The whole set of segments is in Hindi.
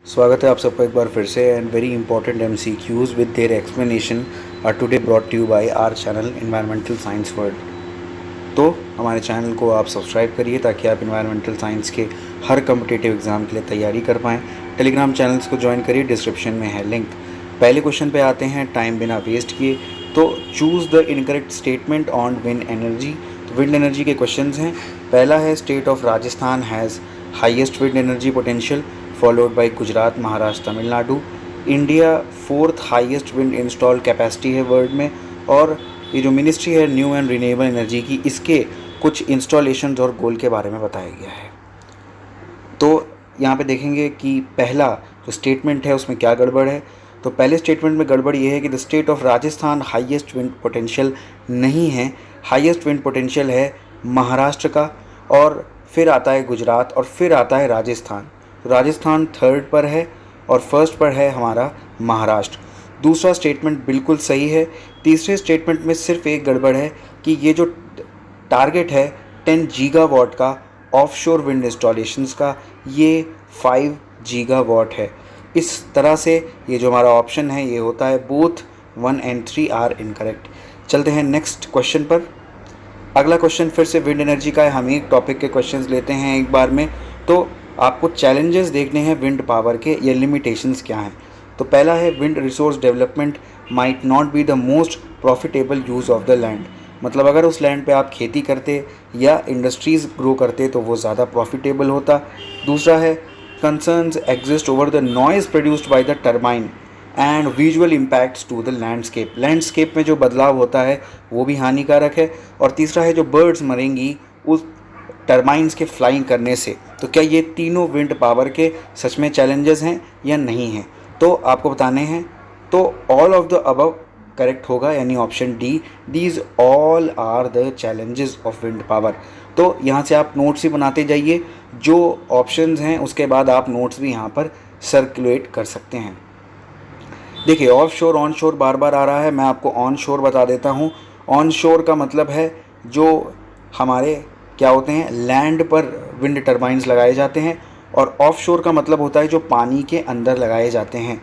स्वागत है आप सबका एक बार फिर से and very important MCQs with their explanation are today brought to you by our channel environmental science world. तो हमारे चैनल को आप सब्सक्राइब करिए ताकि आप एनवायरमेंटल साइंस के हर कम्पिटिटिव एग्ज़ाम के लिए तैयारी कर पाएँ। टेलीग्राम चैनल्स को ज्वाइन करिए, डिस्क्रिप्शन में है लिंक। पहले क्वेश्चन पे आते हैं टाइम बिना वेस्ट किए। तो choose the incorrect statement on wind energy. तो विंड एनर्जी के क्वेश्चंस हैं। पहला है state of Rajasthan has highest wind energy potential followed by Gujarat, Maharashtra, Tamil Nadu. India fourth highest wind install capacity है वर्ल्ड में। और ये जो मिनिस्ट्री है न्यू एंड रिन्यूएबल एनर्जी की, इसके कुछ इंस्टॉलेशंस और गोल के बारे में बताया गया है। तो यहाँ पे देखेंगे कि पहला जो स्टेटमेंट है उसमें क्या गड़बड़ है। तो पहले स्टेटमेंट में गड़बड़ ये है कि the state of Rajasthan highest wind potential नहीं है। हाईएस्ट विंड पोटेंशियल है महाराष्ट्र का, और फिर आता है गुजरात, और फिर आता है राजस्थान। तो राजस्थान थर्ड पर है और फर्स्ट पर है हमारा महाराष्ट्र। दूसरा स्टेटमेंट बिल्कुल सही है। तीसरे स्टेटमेंट में सिर्फ एक गड़बड़ है कि ये जो टारगेट है 10 गीगावाट का ऑफशोर विंड इंस्टॉलेशंस का, ये 5 गीगावाट है। इस तरह से ये जो हमारा ऑप्शन है ये होता है बोथ 1 and 3 आर इनकरेक्ट। चलते हैं नेक्स्ट क्वेश्चन पर। अगला क्वेश्चन फिर से विंड एनर्जी का है। हम एक टॉपिक के क्वेश्चंस लेते हैं एक बार में। तो आपको चैलेंजेस देखने हैं विंड पावर के, ये लिमिटेशंस क्या हैं। तो पहला है wind resource development might not be the most profitable use of the land. मतलब अगर उस लैंड पे आप खेती करते या इंडस्ट्रीज़ ग्रो करते तो वो ज़्यादा प्रॉफिटेबल होता। दूसरा है concerns exist over the noise produced by the turbine and visual impacts to the landscape. Landscape में जो बदलाव होता है वो भी हानिकारक है। और तीसरा है जो बर्ड्स मरेंगी उस टर्बाइन्स के फ्लाइंग करने से। तो क्या ये तीनों विंड पावर के सच में चैलेंजेस हैं या नहीं हैं, तो आपको बताने हैं। तो all of the above correct होगा, यानी option D, these all are the challenges of wind power. तो यहाँ से आप नोट्स ही बनाते जाइए, जो ऑप्शंस हैं उसके बाद आप नोट्स भी यहाँ पर सर्कुलेट कर सकते हैं। देखिए ऑफ शोर ऑन शोर बार बार आ रहा है, मैं आपको ऑन शोर बता देता हूँ। ऑन शोर का मतलब है जो हमारे क्या होते हैं लैंड पर विंड टर्बाइन्स लगाए जाते हैं, और ऑफ शोर का मतलब होता है जो पानी के अंदर लगाए जाते हैं।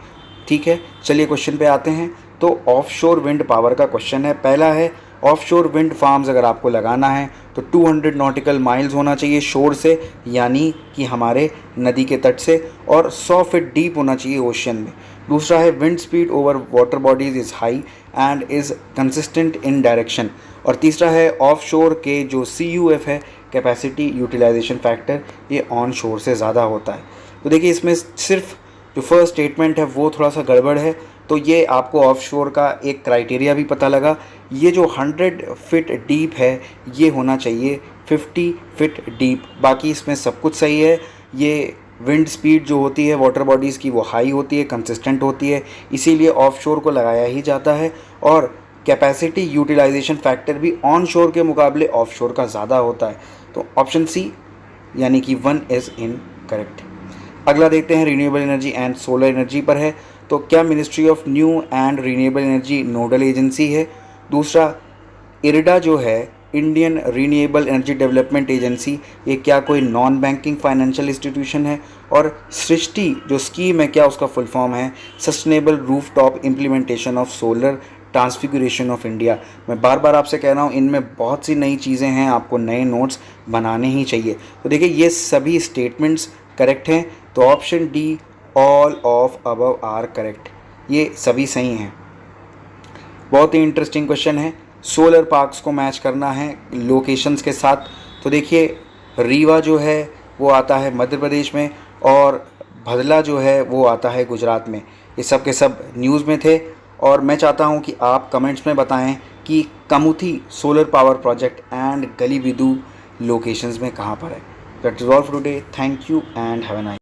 ठीक है, चलिए क्वेश्चन पे आते हैं। तो ऑफ शोर विंड पावर का क्वेश्चन है। पहला है ऑफ शोर विंड फार्म्स अगर आपको लगाना है तो 200 नॉटिकल माइल्स होना चाहिए शोर से, यानी कि हमारे नदी के तट से, और 100 फीट डीप होना चाहिए ओशन में। दूसरा है wind speed over water bodies is high and is consistent in direction. और तीसरा है ऑफ शोर के जो CUF है कैपेसिटी यूटिलाइजेशन फैक्टर, ये ऑन शोर से ज़्यादा होता है। तो देखिए इसमें सिर्फ जो फर्स्ट स्टेटमेंट है वो थोड़ा सा गड़बड़ है। तो ये आपको ऑफ शोर का एक क्राइटेरिया भी पता लगा। ये जो 100 फीट डीप है ये होना चाहिए 50 फीट डीप। बाकी इसमें सब कुछ सही है। ये विंड स्पीड जो होती है वाटर बॉडीज़ की वो हाई होती है, कंसिस्टेंट होती है, इसीलिए ऑफ शोर को लगाया ही जाता है। और कैपेसिटी यूटिलाइजेशन फैक्टर भी ऑन शोर के मुकाबले ऑफ शोर का ज़्यादा होता है। तो ऑप्शन सी यानी कि 1 इज़ इन करेक्ट। अगला देखते हैं renewable energy and solar energy पर है। तो क्या ministry of new and renewable energy nodal agency है? दूसरा इरडा जो है Indian renewable energy development agency, ये क्या कोई नॉन बैंकिंग फाइनेंशियल इंस्टीट्यूशन है? और सृष्टि जो स्कीम है क्या उसका फुल फॉर्म है sustainable roof top implementation of solar transfiguration of India. मैं बार बार आपसे कह रहा हूँ इनमें बहुत सी नई चीज़ें हैं, आपको नए नोट्स बनाने ही चाहिए। तो देखिए ये सभी स्टेटमेंट्स करेक्ट हैं। तो option D all of above are correct, ये सभी सही हैं। बहुत ही इंटरेस्टिंग क्वेश्चन है। सोलर पार्क्स को मैच करना है लोकेशंस के साथ। तो देखिए रीवा जो है वो आता है मध्य प्रदेश में, और भदला जो है वो आता है गुजरात में। ये सब के सब न्यूज़ में थे, और मैं चाहता हूं कि आप कमेंट्स में बताएं कि Kamuthi solar power project and Galibidu locations में कहाँ पर है। That is all for today. Thank you and have a nice